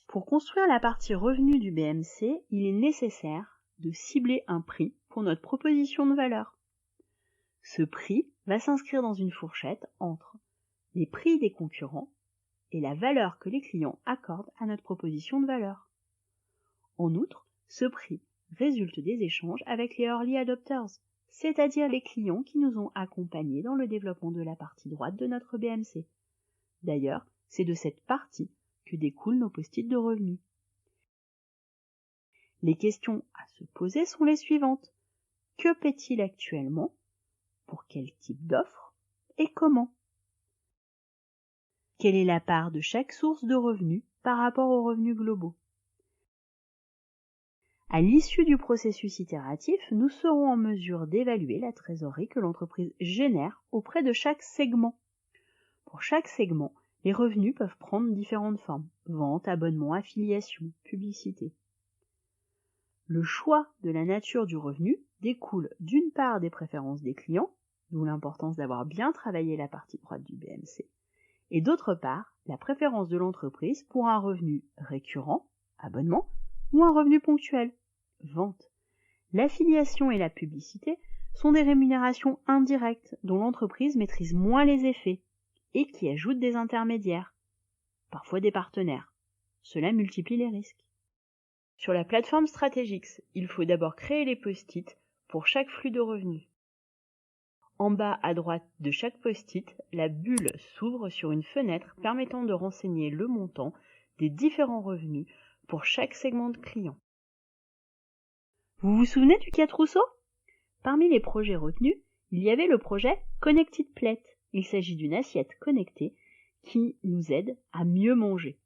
Pour construire la partie revenu du BMC, il est nécessaire de cibler un prix pour notre proposition de valeur. Ce prix va s'inscrire dans une fourchette entre les prix des concurrents et la valeur que les clients accordent à notre proposition de valeur. En outre, ce prix résulte des échanges avec les early adopters, c'est-à-dire les clients qui nous ont accompagnés dans le développement de la partie droite de notre BMC. D'ailleurs, c'est de cette partie que découlent nos post-it de revenus. Les questions à se poser sont les suivantes. Que paie-t-il actuellement? Pour quel type d'offre? Et comment? Quelle est la part de chaque source de revenus par rapport aux revenus globaux? À l'issue du processus itératif, nous serons en mesure d'évaluer la trésorerie que l'entreprise génère auprès de chaque segment. Pour chaque segment, les revenus peuvent prendre différentes formes: vente, abonnement, affiliation, publicité. Le choix de la nature du revenu découle d'une part des préférences des clients, d'où l'importance d'avoir bien travaillé la partie droite du BMC, et d'autre part, la préférence de l'entreprise pour un revenu récurrent, abonnement, ou un revenu ponctuel, vente. L'affiliation et la publicité sont des rémunérations indirectes dont l'entreprise maîtrise moins les effets et qui ajoutent des intermédiaires, parfois des partenaires. Cela multiplie les risques. Sur la plateforme Strategix, il faut d'abord créer les post-it pour chaque flux de revenus. En bas à droite de chaque post-it, la bulle s'ouvre sur une fenêtre permettant de renseigner le montant des différents revenus pour chaque segment de clients. Vous vous souvenez du 4 Rousseau? Parmi les projets retenus, il y avait le projet Connected Plate. Il s'agit d'une assiette connectée qui nous aide à mieux manger.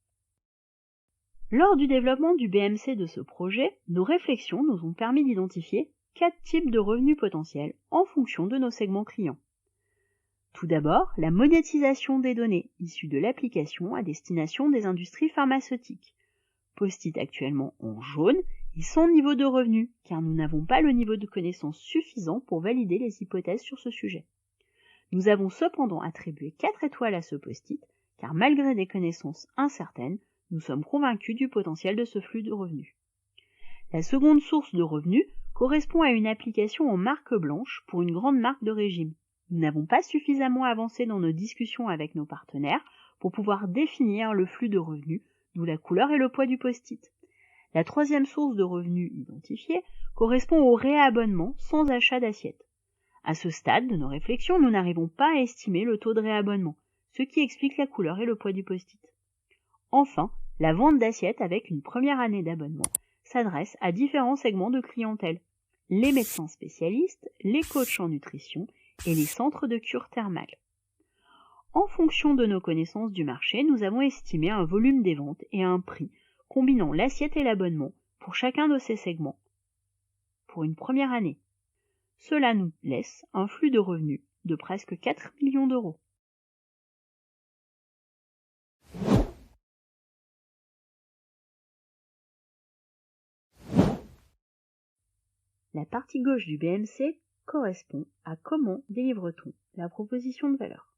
Lors du développement du BMC de ce projet, nos réflexions nous ont permis d'identifier 4 types de revenus potentiels en fonction de nos segments clients. Tout d'abord, la monétisation des données issues de l'application à destination des industries pharmaceutiques. Post-it actuellement en jaune et sans niveau de revenu, car nous n'avons pas le niveau de connaissance suffisant pour valider les hypothèses sur ce sujet. Nous avons cependant attribué 4 étoiles à ce post-it, car malgré des connaissances incertaines, nous sommes convaincus du potentiel de ce flux de revenus. La seconde source de revenus correspond à une application en marque blanche pour une grande marque de régime. Nous n'avons pas suffisamment avancé dans nos discussions avec nos partenaires pour pouvoir définir le flux de revenus, d'où la couleur et le poids du post-it. La troisième source de revenus identifiée correspond au réabonnement sans achat d'assiette. À ce stade de nos réflexions, nous n'arrivons pas à estimer le taux de réabonnement, ce qui explique la couleur et le poids du post-it. Enfin, la vente d'assiettes avec une première année d'abonnement s'adresse à différents segments de clientèle: les médecins spécialistes, les coachs en nutrition et les centres de cure thermale. En fonction de nos connaissances du marché, nous avons estimé un volume des ventes et un prix combinant l'assiette et l'abonnement pour chacun de ces segments pour une première année. Cela nous laisse un flux de revenus de presque 4 millions d'euros. La partie gauche du BMC correspond à comment délivre-t-on la proposition de valeur.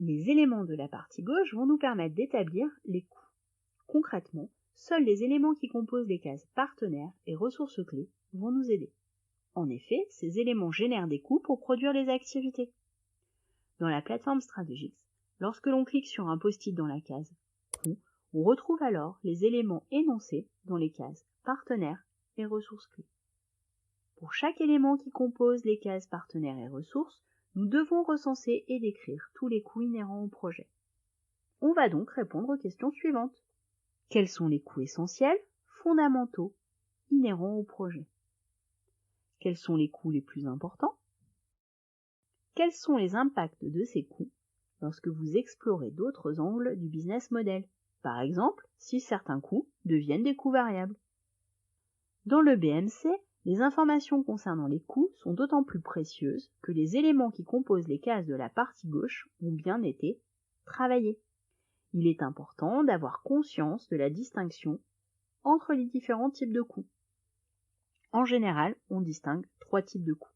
Les éléments de la partie gauche vont nous permettre d'établir les coûts. Concrètement, seuls les éléments qui composent les cases partenaires et ressources clés vont nous aider. En effet, ces éléments génèrent des coûts pour produire les activités. Dans la plateforme Strategix, lorsque l'on clique sur un post-it dans la case coûts, on retrouve alors les éléments énoncés dans les cases partenaires et ressources clés. Pour chaque élément qui compose les cases partenaires et ressources, nous devons recenser et décrire tous les coûts inhérents au projet. On va donc répondre aux questions suivantes. Quels sont les coûts essentiels, fondamentaux, inhérents au projet? Quels sont les coûts les plus importants? Quels sont les impacts de ces coûts lorsque vous explorez d'autres angles du business model? Par exemple, si certains coûts deviennent des coûts variables. Dans le BMC, les informations concernant les coûts sont d'autant plus précieuses que les éléments qui composent les cases de la partie gauche ont bien été travaillés. Il est important d'avoir conscience de la distinction entre les différents types de coûts. En général, on distingue 3 types de coûts.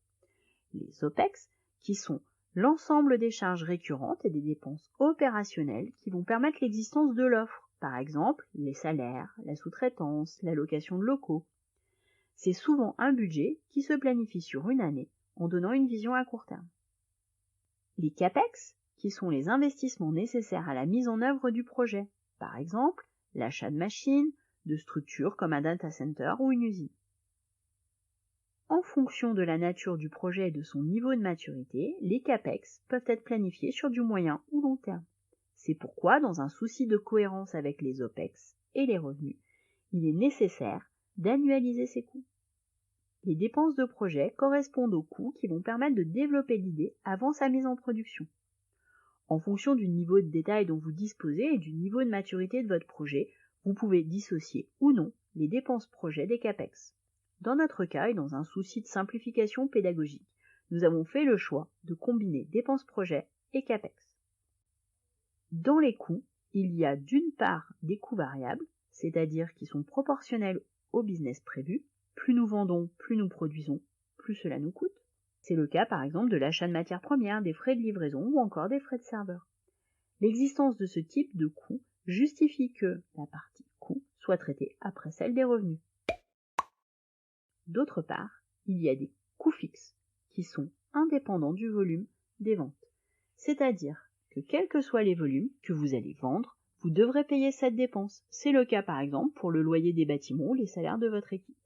Les OPEX, qui sont l'ensemble des charges récurrentes et des dépenses opérationnelles qui vont permettre l'existence de l'offre, par exemple les salaires, la sous-traitance, la location de locaux. C'est souvent un budget qui se planifie sur une année en donnant une vision à court terme. Les CAPEX, qui sont les investissements nécessaires à la mise en œuvre du projet, par exemple l'achat de machines, de structures comme un data center ou une usine. En fonction de la nature du projet et de son niveau de maturité, les CAPEX peuvent être planifiés sur du moyen ou long terme. C'est pourquoi, dans un souci de cohérence avec les OPEX et les revenus, il est nécessaire d'annualiser ces coûts. Les dépenses de projet correspondent aux coûts qui vont permettre de développer l'idée avant sa mise en production. En fonction du niveau de détail dont vous disposez et du niveau de maturité de votre projet, vous pouvez dissocier ou non les dépenses projet des CAPEX. Dans notre cas et dans un souci de simplification pédagogique, nous avons fait le choix de combiner dépenses projet et CAPEX. Dans les coûts, il y a d'une part des coûts variables, c'est-à-dire qui sont proportionnels au business prévu. Plus nous vendons, plus nous produisons, plus cela nous coûte. C'est le cas par exemple de l'achat de matières premières, des frais de livraison ou encore des frais de serveur. L'existence de ce type de coûts justifie que la partie coût soit traitée après celle des revenus. D'autre part, il y a des coûts fixes qui sont indépendants du volume des ventes. C'est-à-dire que quels que soient les volumes que vous allez vendre, vous devrez payer cette dépense. C'est le cas par exemple pour le loyer des bâtiments ou les salaires de votre équipe.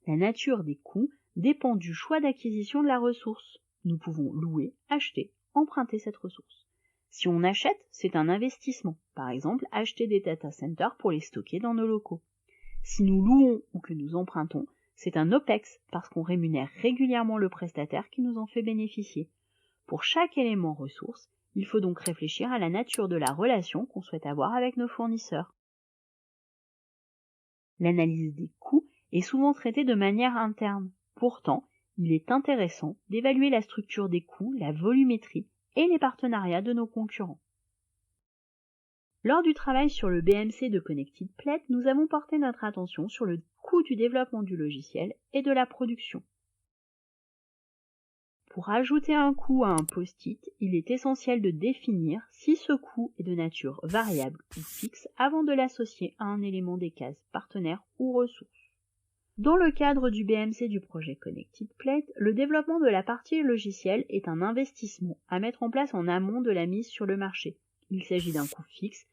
La nature des coûts dépend du choix d'acquisition de la ressource. Nous pouvons louer, acheter, emprunter cette ressource. Si on achète, c'est un investissement. Par exemple, acheter des data centers pour les stocker dans nos locaux. Si nous louons ou que nous empruntons, c'est un OPEX parce qu'on rémunère régulièrement le prestataire qui nous en fait bénéficier. Pour chaque élément ressource, il faut donc réfléchir à la nature de la relation qu'on souhaite avoir avec nos fournisseurs. L'analyse des coûts est souvent traitée de manière interne. Pourtant, il est intéressant d'évaluer la structure des coûts, la volumétrie et les partenariats de nos concurrents. Lors du travail sur le BMC de Connected Plate, nous avons porté notre attention sur le coût du développement du logiciel et de la production. Pour ajouter un coût à un post-it, il est essentiel de définir si ce coût est de nature variable ou fixe avant de l'associer à un élément des cases partenaires ou ressources. Dans le cadre du BMC du projet Connected Plate, le développement de la partie logicielle est un investissement à mettre en place en amont de la mise sur le marché. Il s'agit d'un coût fixe,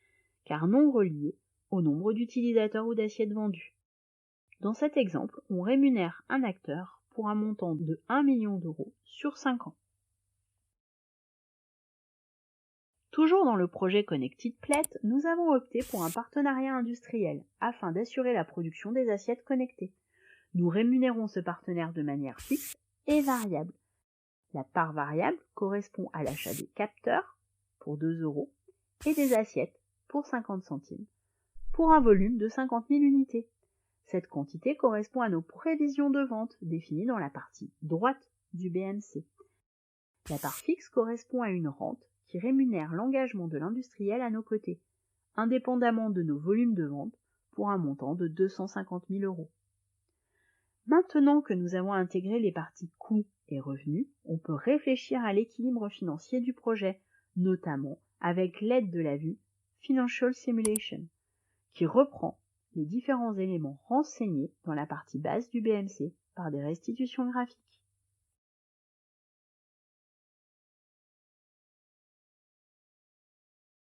car non relié au nombre d'utilisateurs ou d'assiettes vendues. Dans cet exemple, on rémunère un acteur pour un montant de 1 million d'euros sur 5 ans. Toujours dans le projet Connected Plate, nous avons opté pour un partenariat industriel afin d'assurer la production des assiettes connectées. Nous rémunérons ce partenaire de manière fixe et variable. La part variable correspond à l'achat des capteurs pour 2 euros et des assiettes pour 50 centimes, pour un volume de 50 000 unités. Cette quantité correspond à nos prévisions de vente définies dans la partie droite du BMC. La part fixe correspond à une rente qui rémunère l'engagement de l'industriel à nos côtés, indépendamment de nos volumes de vente, pour un montant de 250 000 euros. Maintenant que nous avons intégré les parties coûts et revenus, on peut réfléchir à l'équilibre financier du projet, notamment avec l'aide de la vue Financial Simulation, qui reprend les différents éléments renseignés dans la partie basse du BMC par des restitutions graphiques.